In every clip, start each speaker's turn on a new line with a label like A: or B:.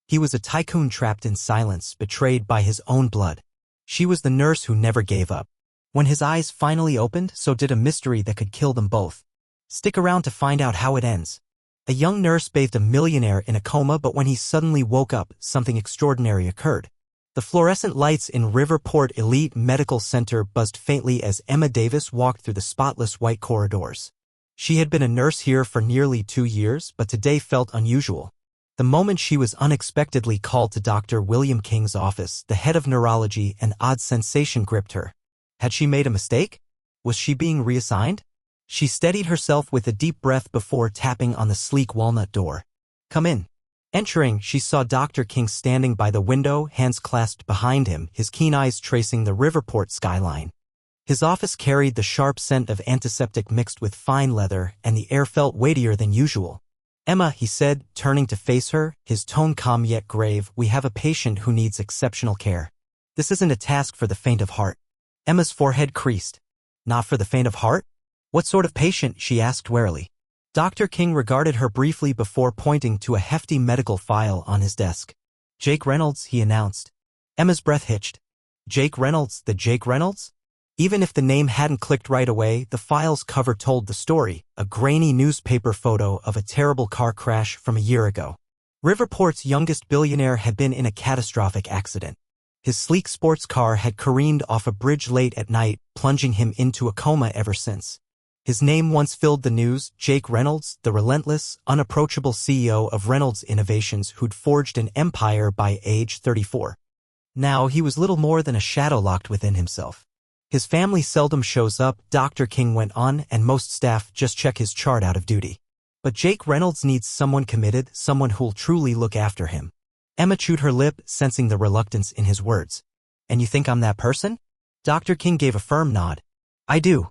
A: He was a tycoon trapped in silence, betrayed by his own blood. She was the nurse who never gave up. When his eyes finally opened, so did a mystery that could kill them both. Stick around to find out how it ends. A young nurse bathed a millionaire in a coma, but when he suddenly woke up, something extraordinary occurred. The fluorescent lights in Riverport Elite Medical Center buzzed faintly as Emma Davis walked through the spotless white corridors. She had been a nurse here for nearly 2 years, but today felt unusual. The moment she was unexpectedly called to Dr. William King's office, the head of neurology, an odd sensation gripped her. Had she made a mistake? Was she being reassigned? She steadied herself with a deep breath before tapping on the sleek walnut door. Come in. Entering, she saw Dr. King standing by the window, hands clasped behind him, his keen eyes tracing the Riverport skyline. His office carried the sharp scent of antiseptic mixed with fine leather, and the air felt weightier than usual. Emma, he said, turning to face her, his tone calm yet grave, we have a patient who needs exceptional care. This isn't a task for the faint of heart. Emma's forehead creased. Not for the faint of heart? What sort of patient? She asked warily. Dr. King regarded her briefly before pointing to a hefty medical file on his desk. Jake Reynolds, he announced. Emma's breath hitched. Jake Reynolds, the Jake Reynolds? Even if the name hadn't clicked right away, the file's cover told the story, a grainy newspaper photo of a terrible car crash from a year ago. Riverport's youngest billionaire had been in a catastrophic accident. His sleek sports car had careened off a bridge late at night, plunging him into a coma ever since. His name once filled the news, Jake Reynolds, the relentless, unapproachable CEO of Reynolds Innovations who'd forged an empire by age 34. Now he was little more than a shadow locked within himself. His family seldom shows up, Dr. King went on, and most staff just check his chart out of duty. But Jake Reynolds needs someone committed, someone who'll truly look after him. Emma chewed her lip, sensing the reluctance in his words. And you think I'm that person? Dr. King gave a firm nod. I do.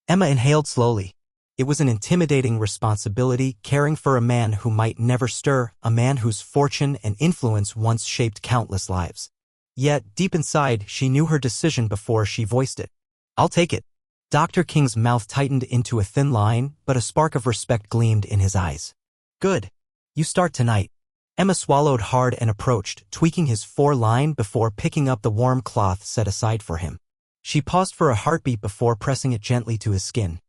A: Emma inhaled slowly. It was an intimidating responsibility, caring for a man who might never stir, a man whose fortune and influence once shaped countless lives. Yet, deep inside, she knew her decision before she voiced it. I'll take it. Dr. King's mouth tightened into a thin line, but a spark of respect gleamed in his eyes. Good. You start tonight. Emma swallowed hard and approached, tweaking his foreline before picking up the warm cloth set aside for him. She paused for a heartbeat before pressing it gently to his skin.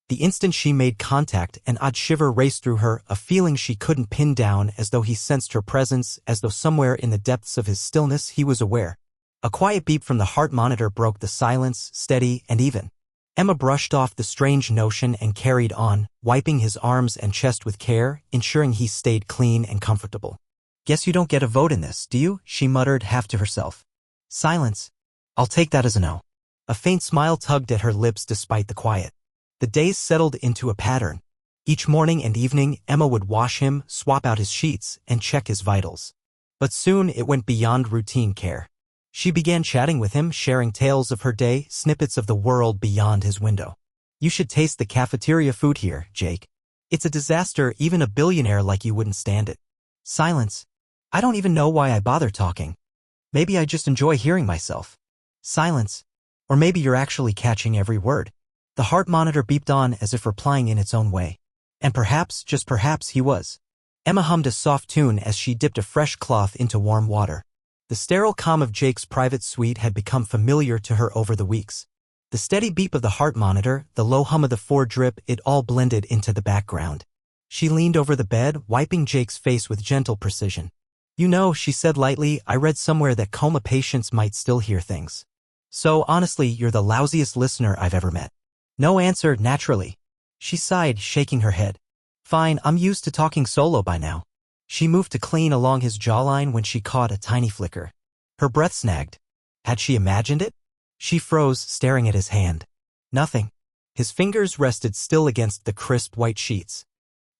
A: The instant she made contact, an odd shiver raced through her, a feeling she couldn't pin down, as though he sensed her presence, as though somewhere in the depths of his stillness he was aware. A quiet beep from the heart monitor broke the silence, steady and even. Emma brushed off the strange notion and carried on, wiping his arms and chest with care, ensuring he stayed clean and comfortable. Guess you don't get a vote in this, do you? She muttered half to herself. Silence. I'll take that as a no. A faint smile tugged at her lips despite the quiet. The days settled into a pattern. Each morning and evening, Emma would wash him, swap out his sheets, and check his vitals. But soon it went beyond routine care. She began chatting with him, sharing tales of her day, snippets of the world beyond his window. You should taste the cafeteria food here, Jake. It's a disaster, even a billionaire like you wouldn't stand it. Silence. I don't even know why I bother talking. Maybe I just enjoy hearing myself. Silence. Or maybe you're actually catching every word. The heart monitor beeped on as if replying in its own way. And perhaps, just perhaps, he was. Emma hummed a soft tune as she dipped a fresh cloth into warm water. The sterile calm of Jake's private suite had become familiar to her over the weeks. The steady beep of the heart monitor, the low hum of the Ford drip, it all blended into the background. She leaned over the bed, wiping Jake's face with gentle precision. You know, she said lightly, I read somewhere that coma patients might still hear things. So, honestly, you're the lousiest listener I've ever met. No answer, naturally. She sighed, shaking her head. Fine, I'm used to talking solo by now. She moved to clean along his jawline when she caught a tiny flicker. Her breath snagged. Had she imagined it? She froze, staring at his hand. Nothing. His fingers rested still against the crisp white sheets.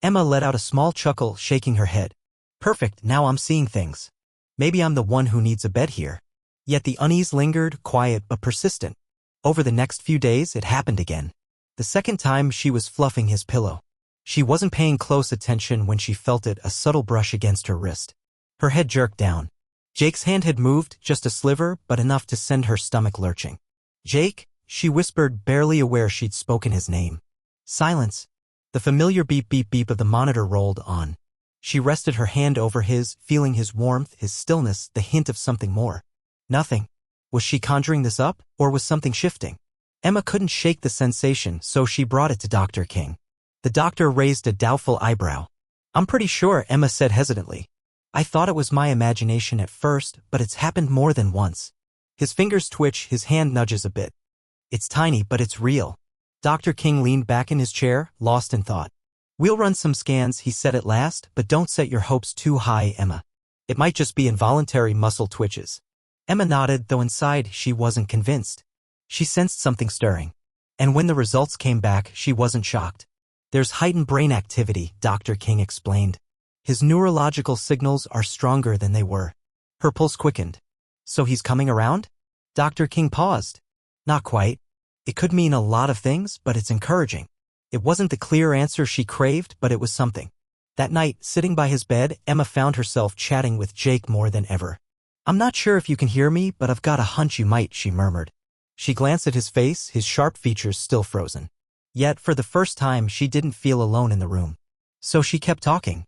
A: Emma let out a small chuckle, shaking her head. Perfect, now I'm seeing things. Maybe I'm the one who needs a bed here. Yet the unease lingered, quiet but persistent. Over the next few days, it happened again. The second time, she was fluffing his pillow. She wasn't paying close attention when she felt it, a subtle brush against her wrist. Her head jerked down. Jake's hand had moved, just a sliver, but enough to send her stomach lurching. Jake, she whispered, barely aware she'd spoken his name. Silence. The familiar beep beep beep of the monitor rolled on. She rested her hand over his, feeling his warmth, his stillness, the hint of something more. Nothing. Was she conjuring this up, or was something shifting? Emma couldn't shake the sensation, so she brought it to Dr. King. The doctor raised a doubtful eyebrow. I'm pretty sure, Emma said hesitantly. I thought it was my imagination at first, but it's happened more than once. His fingers twitch, his hand nudges a bit. It's tiny, but it's real. Dr. King leaned back in his chair, lost in thought. We'll run some scans, he said at last, but don't set your hopes too high, Emma. It might just be involuntary muscle twitches. Emma nodded, though inside she wasn't convinced. She sensed something stirring. And when the results came back, she wasn't shocked. There's heightened brain activity, Dr. King explained. His neurological signals are stronger than they were. Her pulse quickened. So he's coming around? Dr. King paused. Not quite. It could mean a lot of things, but it's encouraging. It wasn't the clear answer she craved, but it was something. That night, sitting by his bed, Emma found herself chatting with Jake more than ever. I'm not sure if you can hear me, but I've got a hunch you might, she murmured. She glanced at his face, his sharp features still frozen. Yet, for the first time, she didn't feel alone in the room. So she kept talking.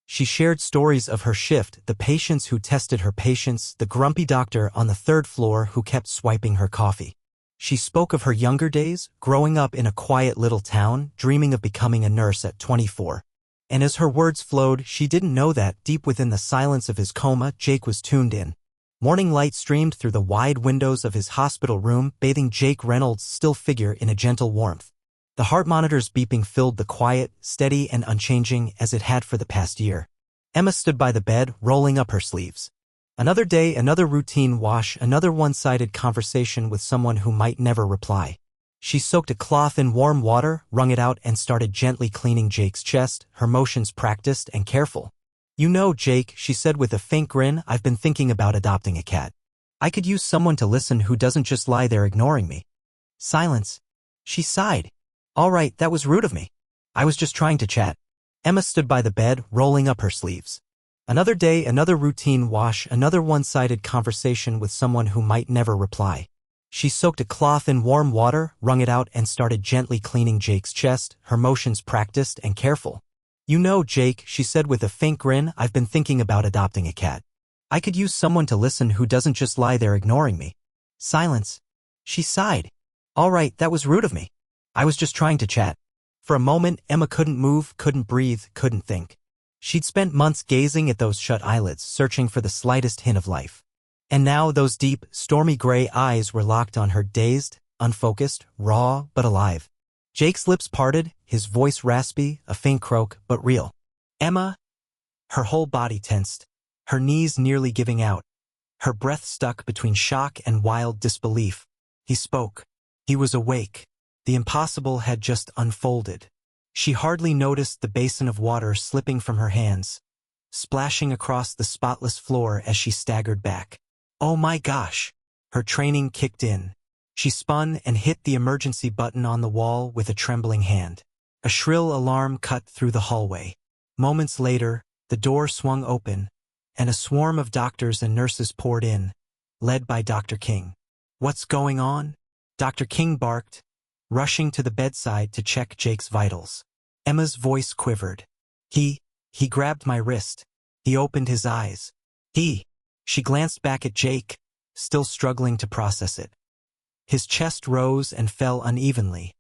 A: She shared stories of her shift, the patients who tested her patience, the grumpy doctor on the third floor who kept swiping her coffee. She spoke of her younger days, growing up in a quiet little town, dreaming of becoming a nurse at 24. And as her words flowed, she didn't know that, deep within the silence of his coma, Jake was tuned in. Morning light streamed through the wide windows of his hospital room, bathing Jake Reynolds' still figure in a gentle warmth. The heart monitor's beeping filled the quiet, steady and unchanging as it had for the past year. Emma stood by the bed, rolling up her sleeves. Another day, another routine wash, another one-sided conversation with someone who might never reply. She soaked a cloth in warm water, wrung it out, and started gently cleaning Jake's chest, her motions practiced and careful. You know, Jake, she said with a faint grin, I've been thinking about adopting a cat. I could use someone to listen who doesn't just lie there ignoring me. Silence. She sighed. All right, that was rude of me. I was just trying to chat. Emma stood by the bed, rolling up her sleeves. Another day, another routine wash, another one-sided conversation with someone who might never reply. She soaked a cloth in warm water, wrung it out, and started gently cleaning Jake's chest, her motions practiced and careful. You know, Jake, she said with a faint grin, I've been thinking about adopting a cat. I could use someone to listen who doesn't just lie there ignoring me. Silence. She sighed. All right, that was rude of me. I was just trying to chat. For a moment, Emma couldn't move, couldn't breathe, couldn't think. She'd spent months gazing at those shut eyelids, searching for the slightest hint of life. And now those deep, stormy gray eyes were locked on her, dazed, unfocused, raw, but alive. Jake's lips parted, his voice raspy, a faint croak, but real. Emma? Her whole body tensed, her knees nearly giving out. Her breath stuck between shock and wild disbelief. He spoke. He was awake. The impossible had just unfolded. She hardly noticed the basin of water slipping from her hands, splashing across the spotless floor as she staggered back. Oh my gosh! Her training kicked in. She spun and hit the emergency button on the wall with a trembling hand. A shrill alarm cut through the hallway. Moments later, the door swung open, and a swarm of doctors and nurses poured in, led by Dr. King. What's going on? Dr. King barked, rushing to the bedside to check Jake's vitals. Emma's voice quivered. He grabbed my wrist. He opened his eyes. She glanced back at Jake, still struggling to process it. His chest rose and fell unevenly,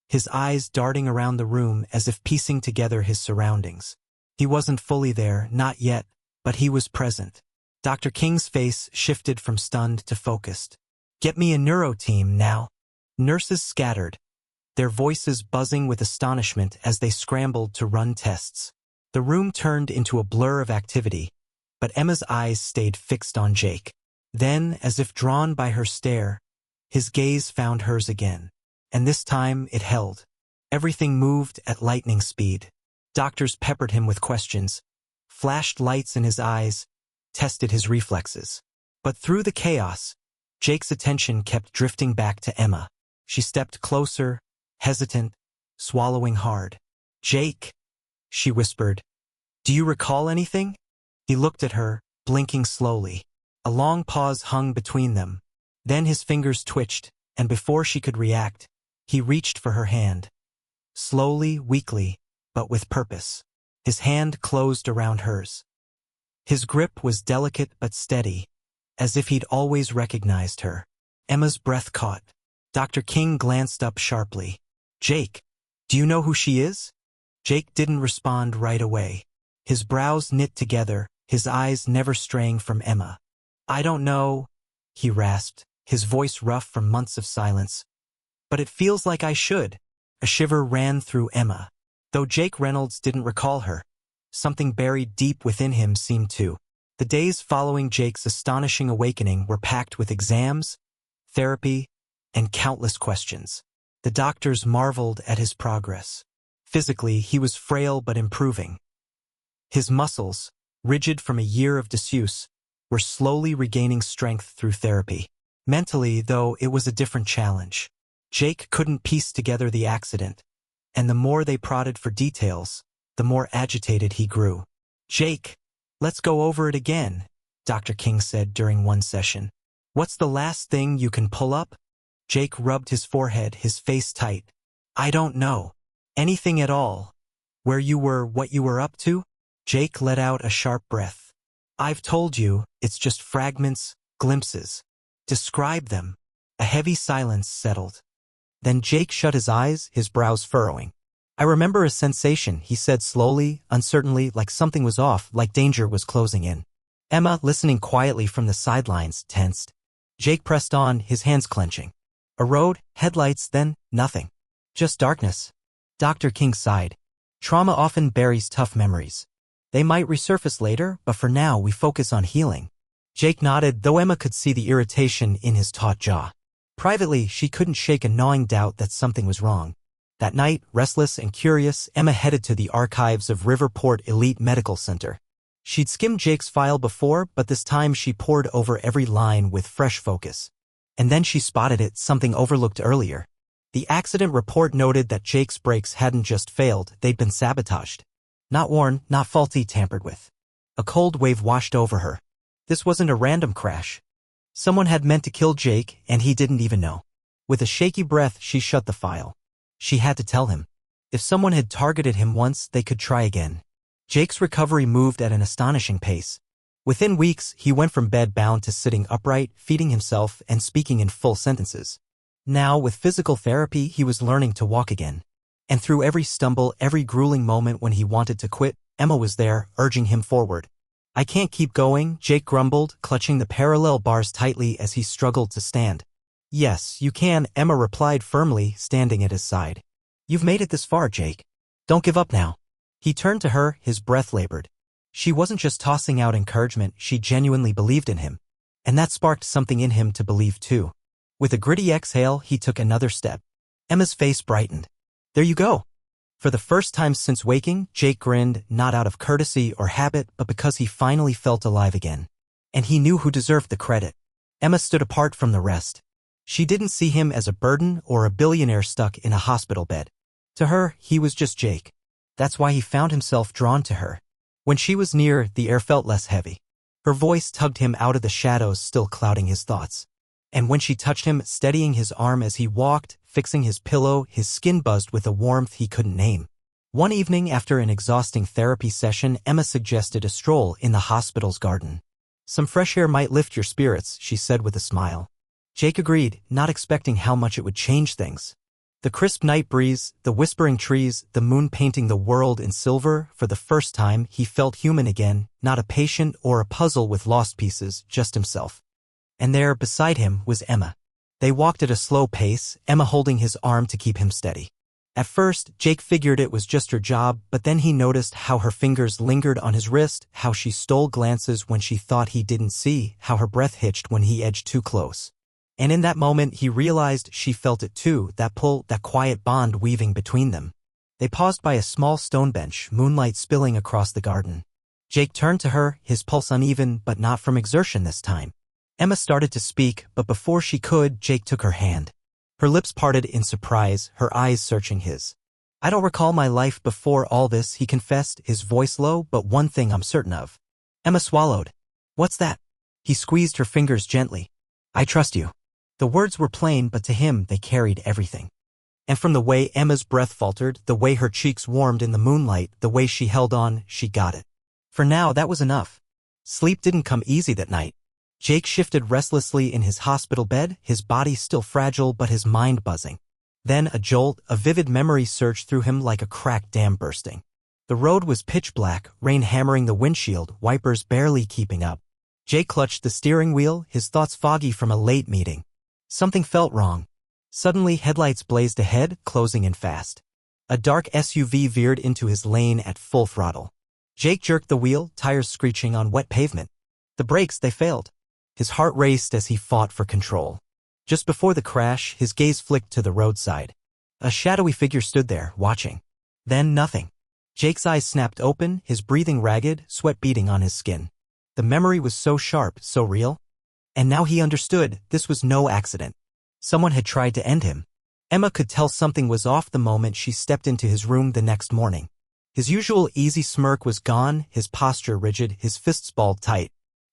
A: his eyes darting around the room as if piecing together his surroundings. He wasn't fully there, not yet, but he was present. Dr. King's face shifted from stunned to focused. Get me a neuro team now. Nurses scattered, their voices buzzing with astonishment as they scrambled to run tests. The room turned into a blur of activity, but Emma's eyes stayed fixed on Jake. Then, as if drawn by her stare, his gaze found hers again. And this time it held. Everything moved at lightning speed. Doctors peppered him with questions, flashed lights in his eyes, tested his reflexes. But through the chaos, Jake's attention kept drifting back to Emma. She stepped closer, hesitant, swallowing hard. Jake, she whispered, do you recall anything? He looked at her, blinking slowly. A long pause hung between them. Then his fingers twitched, and before she could react, he reached for her hand. Slowly, weakly, but with purpose. His hand closed around hers. His grip was delicate but steady, as if he'd always recognized her. Emma's breath caught. Dr. King glanced up sharply. "Jake, do you know who she is?" Jake didn't respond right away. His brows knit together, his eyes never straying from Emma. "I don't know," he rasped, his voice rough from months of silence. "But it feels like I should." A shiver ran through Emma. Though Jake Reynolds didn't recall her, something buried deep within him seemed to. The days following Jake's astonishing awakening were packed with exams, therapy, and countless questions. The doctors marveled at his progress. Physically, he was frail but improving. His muscles, rigid from a year of disuse, were slowly regaining strength through therapy. Mentally, though, it was a different challenge. Jake couldn't piece together the accident, and the more they prodded for details, the more agitated he grew. "Jake, let's go over it again," Dr. King said during one session. "What's the last thing you can pull up?" Jake rubbed his forehead, his face tight. "I don't know. Anything at all. Where you were, what you were up to?" Jake let out a sharp breath. "I've told you, it's just fragments, glimpses. Describe them." A heavy silence settled. Then Jake shut his eyes, his brows furrowing. "I remember a sensation," he said slowly, uncertainly, like something was off, like danger was closing in. Emma, listening quietly from the sidelines, tensed. Jake pressed on, his hands clenching. A road, headlights, then nothing. Just darkness. Dr. King sighed. "Trauma often buries tough memories. They might resurface later, but for now we focus on healing." Jake nodded, though Emma could see the irritation in his taut jaw. Privately, she couldn't shake a gnawing doubt that something was wrong. That night, restless and curious, Emma headed to the archives of Riverport Elite Medical Center. She'd skimmed Jake's file before, but this time she pored over every line with fresh focus. And then she spotted it, something overlooked earlier. The accident report noted that Jake's brakes hadn't just failed, they'd been sabotaged. Not worn, not faulty, tampered with. A cold wave washed over her. This wasn't a random crash. Someone had meant to kill Jake, and he didn't even know. With a shaky breath, she shut the file. She had to tell him. If someone had targeted him once, they could try again. Jake's recovery moved at an astonishing pace. Within weeks, he went from bed-bound to sitting upright, feeding himself, and speaking in full sentences. Now, with physical therapy, he was learning to walk again. And through every stumble, every grueling moment when he wanted to quit, Emma was there, urging him forward. "I can't keep going," Jake grumbled, clutching the parallel bars tightly as he struggled to stand. "Yes, you can," Emma replied firmly, standing at his side. "You've made it this far, Jake. Don't give up now." He turned to her, his breath labored. She wasn't just tossing out encouragement, she genuinely believed in him. And that sparked something in him to believe too. With a gritty exhale, he took another step. Emma's face brightened. "There you go." For the first time since waking, Jake grinned, not out of courtesy or habit, but because he finally felt alive again. And he knew who deserved the credit. Emma stood apart from the rest. She didn't see him as a burden or a billionaire stuck in a hospital bed. To her, he was just Jake. That's why he found himself drawn to her. When she was near, the air felt less heavy. Her voice tugged him out of the shadows still clouding his thoughts. And when she touched him, steadying his arm as he walked, fixing his pillow, his skin buzzed with a warmth he couldn't name. One evening after an exhausting therapy session, Emma suggested a stroll in the hospital's garden. "Some fresh air might lift your spirits," she said with a smile. Jake agreed, not expecting how much it would change things. The crisp night breeze, the whispering trees, the moon painting the world in silver, for the first time he felt human again, not a patient or a puzzle with lost pieces, just himself. And there, beside him, was Emma. They walked at a slow pace, Emma holding his arm to keep him steady. At first, Jake figured it was just her job, but then he noticed how her fingers lingered on his wrist, how she stole glances when she thought he didn't see, how her breath hitched when he edged too close. And in that moment, he realized she felt it too, that pull, that quiet bond weaving between them. They paused by a small stone bench, moonlight spilling across the garden. Jake turned to her, his pulse uneven, but not from exertion this time. Emma started to speak, but before she could, Jake took her hand. Her lips parted in surprise, her eyes searching his. "I don't recall my life before all this," he confessed, his voice low, "but one thing I'm certain of." Emma swallowed. "What's that?" He squeezed her fingers gently. "I trust you." The words were plain, but to him they carried everything. And from the way Emma's breath faltered, the way her cheeks warmed in the moonlight, the way she held on, she got it. For now, that was enough. Sleep didn't come easy that night. Jake shifted restlessly in his hospital bed, his body still fragile but his mind buzzing. Then a jolt, a vivid memory surged through him like a cracked dam bursting. The road was pitch black, rain hammering the windshield, wipers barely keeping up. Jake clutched the steering wheel, his thoughts foggy from a late meeting. Something felt wrong. Suddenly, headlights blazed ahead, closing in fast. A dark SUV veered into his lane at full throttle. Jake jerked the wheel, tires screeching on wet pavement. The brakes, they failed. His heart raced as he fought for control. Just before the crash, his gaze flicked to the roadside. A shadowy figure stood there, watching. Then nothing. Jake's eyes snapped open, his breathing ragged, sweat beading on his skin. The memory was so sharp, so real. And now he understood, this was no accident. Someone had tried to end him. Emma could tell something was off the moment she stepped into his room the next morning. His usual easy smirk was gone, his posture rigid, his fists balled tight.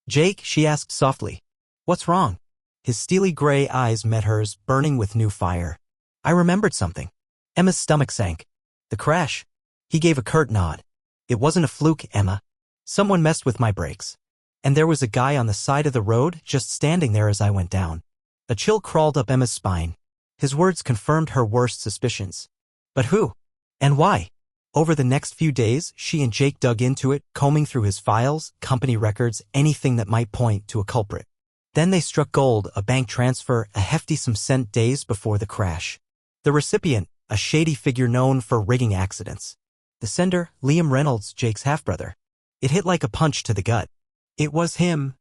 A: "Jake," she asked softly. "What's wrong?" His steely gray eyes met hers, burning with new fire. "I remembered something." Emma's stomach sank. "The crash?" He gave a curt nod. "It wasn't a fluke, Emma. Someone messed with my brakes. And there was a guy on the side of the road, just standing there as I went down." A chill crawled up Emma's spine. His words confirmed her worst suspicions. But who? And why? Over the next few days, she and Jake dug into it, combing through his files, company records, anything that might point to a culprit. Then they struck gold, a bank transfer, a hefty sum sent days before the crash. The recipient, a shady figure known for rigging accidents. The sender, Liam Reynolds, Jake's half-brother. It hit like a punch to the gut. "It was him,"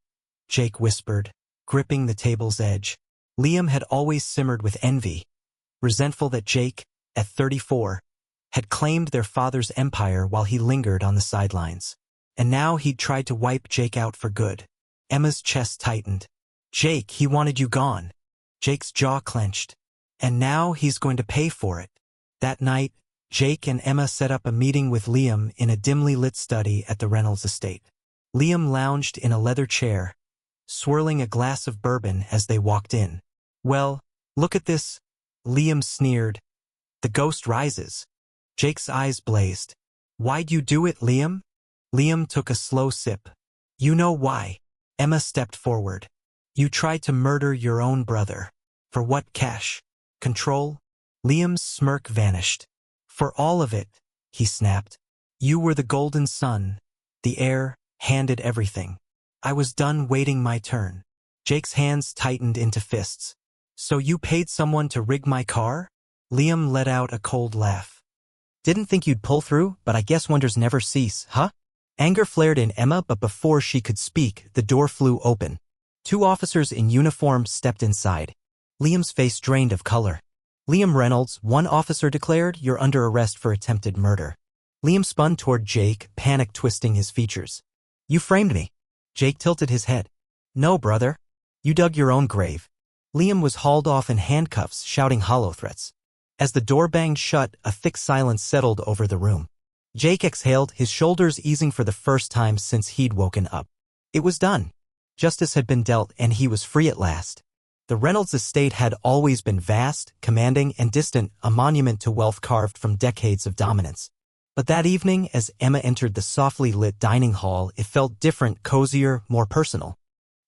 A: Jake whispered, gripping the table's edge. Liam had always simmered with envy, resentful that Jake, at 34, had claimed their father's empire while he lingered on the sidelines. And now he'd tried to wipe Jake out for good. Emma's chest tightened. "Jake, he wanted you gone." Jake's jaw clenched. "And now he's going to pay for it." That night, Jake and Emma set up a meeting with Liam in a dimly lit study at the Reynolds estate. Liam lounged in a leather chair, swirling a glass of bourbon as they walked in. "Well, look at this," Liam sneered. "The ghost rises." Jake's eyes blazed. "Why'd you do it, Liam?" Liam took a slow sip. "You know why." Emma stepped forward. "You tried to murder your own brother. For what? Cash? Control?" Liam's smirk vanished. "For all of it," he snapped. "You were the golden son, the heir, handed everything. I was done waiting my turn." Jake's hands tightened into fists. "So you paid someone to rig my car?" Liam let out a cold laugh. "Didn't think you'd pull through, but I guess wonders never cease, huh?" Anger flared in Emma, but before she could speak, the door flew open. Two officers in uniform stepped inside. Liam's face drained of color. "Liam Reynolds," one officer declared, "you're under arrest for attempted murder." Liam spun toward Jake, panic twisting his features. "You framed me." Jake tilted his head. "No, brother. You dug your own grave." Liam was hauled off in handcuffs, shouting hollow threats. As the door banged shut, a thick silence settled over the room. Jake exhaled, his shoulders easing for the first time since he'd woken up. It was done. Justice had been dealt, and he was free at last. The Reynolds estate had always been vast, commanding, and distant, a monument to wealth carved from decades of dominance. But that evening, as Emma entered the softly lit dining hall, it felt different, cozier, more personal.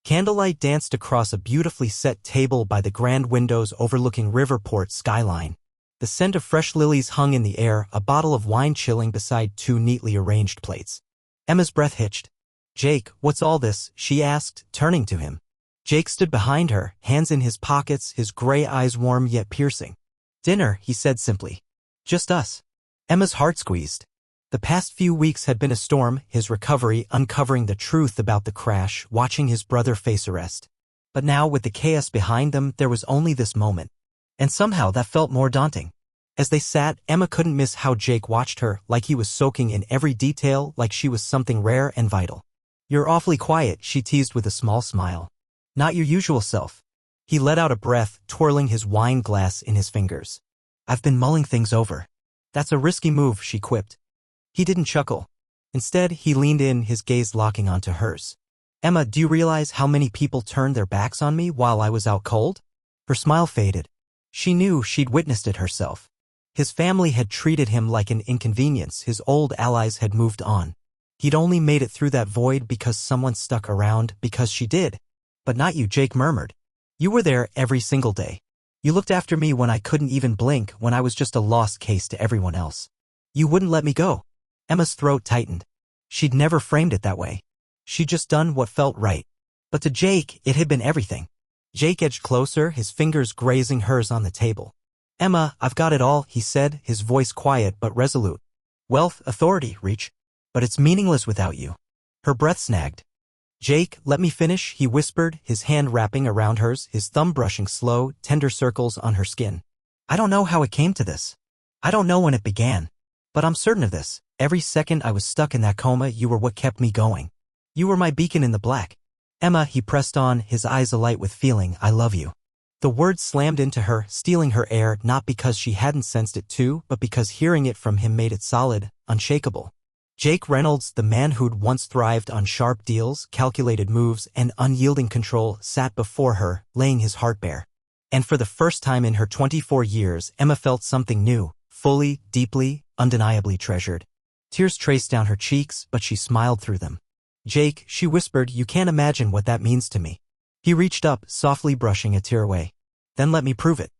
A: Candlelight danced across a beautifully set table by the grand windows overlooking Riverport skyline. The scent of fresh lilies hung in the air, a bottle of wine chilling beside two neatly arranged plates. Emma's breath hitched. "Jake, what's all this?" she asked, turning to him. Jake stood behind her, hands in his pockets, his gray eyes warm yet piercing. "Dinner," he said simply. "Just us." Emma's heart squeezed. The past few weeks had been a storm, his recovery, uncovering the truth about the crash, watching his brother face arrest. But now, with the chaos behind them, there was only this moment. And somehow that felt more daunting. As they sat, Emma couldn't miss how Jake watched her, like he was soaking in every detail, like she was something rare and vital. "You're awfully quiet," she teased with a small smile. "Not your usual self." He let out a breath, twirling his wine glass in his fingers. "I've been mulling things over." "That's a risky move," she quipped. He didn't chuckle. Instead, he leaned in, his gaze locking onto hers. "Emma, do you realize how many people turned their backs on me while I was out cold?" Her smile faded. She knew she'd witnessed it herself. His family had treated him like an inconvenience, his old allies had moved on. He'd only made it through that void because someone stuck around, because she did. But not you, Jake murmured. You were there every single day. You looked after me when I couldn't even blink, when I was just a lost case to everyone else. You wouldn't let me go. Emma's throat tightened. She'd never framed it that way. She'd just done what felt right. But to Jake, it had been everything. Jake edged closer, his fingers grazing hers on the table. Emma, I've got it all, he said, his voice quiet but resolute. Wealth, authority, reach. But it's meaningless without you. Her breath snagged. Jake, let me finish, he whispered, his hand wrapping around hers, his thumb brushing slow, tender circles on her skin. I don't know how it came to this. I don't know when it began. But I'm certain of this. Every second I was stuck in that coma, you were what kept me going. You were my beacon in the black. Emma, he pressed on, his eyes alight with feeling, I love you. The words slammed into her, stealing her air, not because she hadn't sensed it too, but because hearing it from him made it solid, unshakable. Jake Reynolds, the man who'd once thrived on sharp deals, calculated moves, and unyielding control, sat before her, laying his heart bare. And for the first time in her 24 years, Emma felt something new, fully, deeply, undeniably treasured. Tears traced down her cheeks, but she smiled through them. Jake, she whispered, you can't imagine what that means to me. He reached up, softly brushing a tear away. Then let me prove it.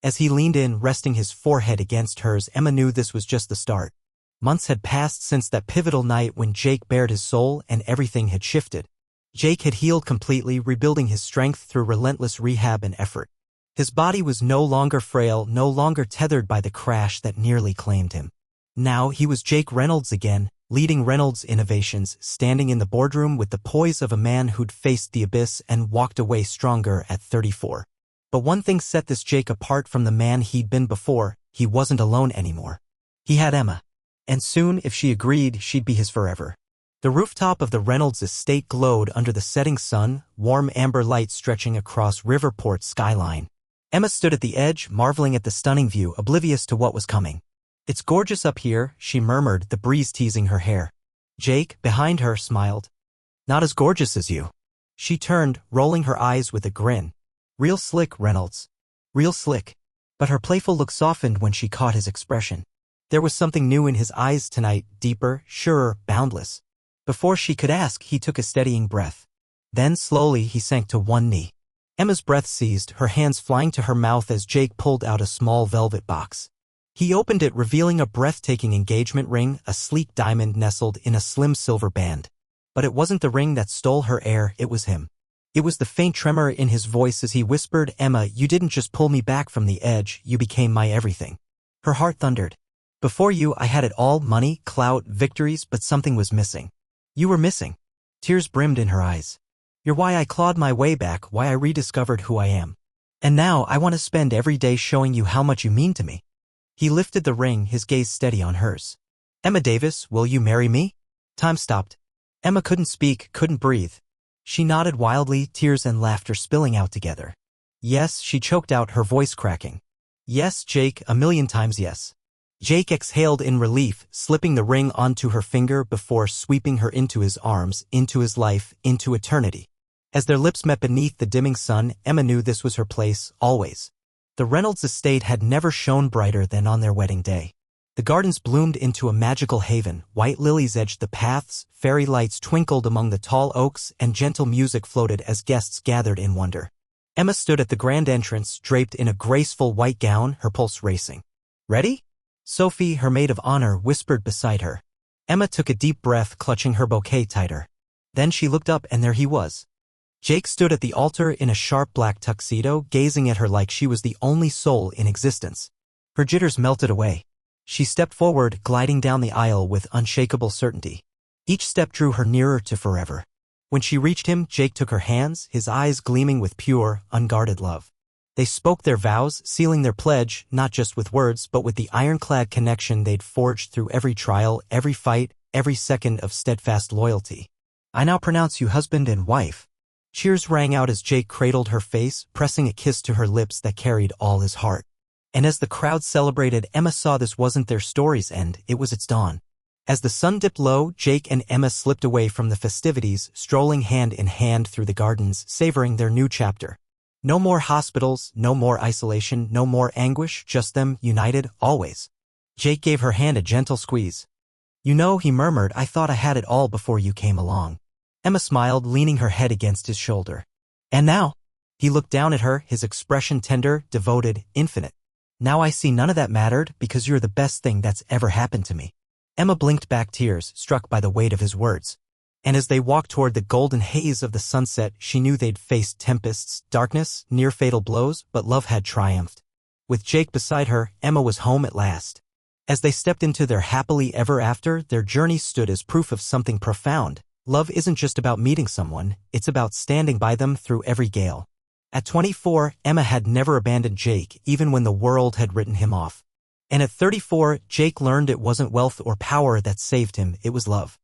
A: As he leaned in, resting his forehead against hers, Emma knew this was just the start. Months had passed since that pivotal night when Jake bared his soul and everything had shifted. Jake had healed completely, rebuilding his strength through relentless rehab and effort. His body was no longer frail, no longer tethered by the crash that nearly claimed him. Now he was Jake Reynolds again, leading Reynolds Innovations, standing in the boardroom with the poise of a man who'd faced the abyss and walked away stronger at 34. But one thing set this Jake apart from the man he'd been before: he wasn't alone anymore. He had Emma. And soon, if she agreed, she'd be his forever. The rooftop of the Reynolds estate glowed under the setting sun, warm amber light stretching across Riverport's skyline. Emma stood at the edge, marveling at the stunning view, oblivious to what was coming. It's gorgeous up here, she murmured, the breeze teasing her hair. Jake, behind her, smiled. Not as gorgeous as you. She turned, rolling her eyes with a grin. Real slick, Reynolds. Real slick. But her playful look softened when she caught his expression. There was something new in his eyes tonight, deeper, surer, boundless. Before she could ask, he took a steadying breath. Then, slowly, he sank to one knee. Emma's breath seized, her hands flying to her mouth as Jake pulled out a small velvet box. He opened it, revealing a breathtaking engagement ring, a sleek diamond nestled in a slim silver band. But it wasn't the ring that stole her air, it was him. It was the faint tremor in his voice as he whispered, Emma, you didn't just pull me back from the edge, you became my everything. Her heart thundered. Before you, I had it all, money, clout, victories, but something was missing. You were missing. Tears brimmed in her eyes. You're why I clawed my way back, why I rediscovered who I am. And now I want to spend every day showing you how much you mean to me. He lifted the ring, his gaze steady on hers. Emma Davis, will you marry me? Time stopped. Emma couldn't speak, couldn't breathe. She nodded wildly, tears and laughter spilling out together. Yes, she choked out, her voice cracking. Yes, Jake, 1,000,000 times yes. Jake exhaled in relief, slipping the ring onto her finger before sweeping her into his arms, into his life, into eternity. As their lips met beneath the dimming sun, Emma knew this was her place, always. The Reynolds estate had never shone brighter than on their wedding day. The gardens bloomed into a magical haven, white lilies edged the paths, fairy lights twinkled among the tall oaks, and gentle music floated as guests gathered in wonder. Emma stood at the grand entrance, draped in a graceful white gown, her pulse racing. Ready? Sophie, her maid of honor, whispered beside her. Emma took a deep breath, clutching her bouquet tighter. Then she looked up, and there he was. Jake stood at the altar in a sharp black tuxedo, gazing at her like she was the only soul in existence. Her jitters melted away. She stepped forward, gliding down the aisle with unshakable certainty. Each step drew her nearer to forever. When she reached him, Jake took her hands, his eyes gleaming with pure, unguarded love. They spoke their vows, sealing their pledge, not just with words, but with the ironclad connection they'd forged through every trial, every fight, every second of steadfast loyalty. I now pronounce you husband and wife. Cheers rang out as Jake cradled her face, pressing a kiss to her lips that carried all his heart. And as the crowd celebrated, Emma saw this wasn't their story's end, it was its dawn. As the sun dipped low, Jake and Emma slipped away from the festivities, strolling hand in hand through the gardens, savoring their new chapter. No more hospitals, no more isolation, no more anguish, just them, united, always. Jake gave her hand a gentle squeeze. You know, he murmured, I thought I had it all before you came along. Emma smiled, leaning her head against his shoulder. And now? He looked down at her, his expression tender, devoted, infinite. Now I see none of that mattered because you're the best thing that's ever happened to me. Emma blinked back, tears, struck by the weight of his words. And as they walked toward the golden haze of the sunset, she knew they'd faced tempests, darkness, near-fatal blows, but love had triumphed. With Jake beside her, Emma was home at last. As they stepped into their happily ever after, their journey stood as proof of something profound. Love isn't just about meeting someone, it's about standing by them through every gale. At 24, Emma had never abandoned Jake, even when the world had written him off. And at 34, Jake learned it wasn't wealth or power that saved him, it was love.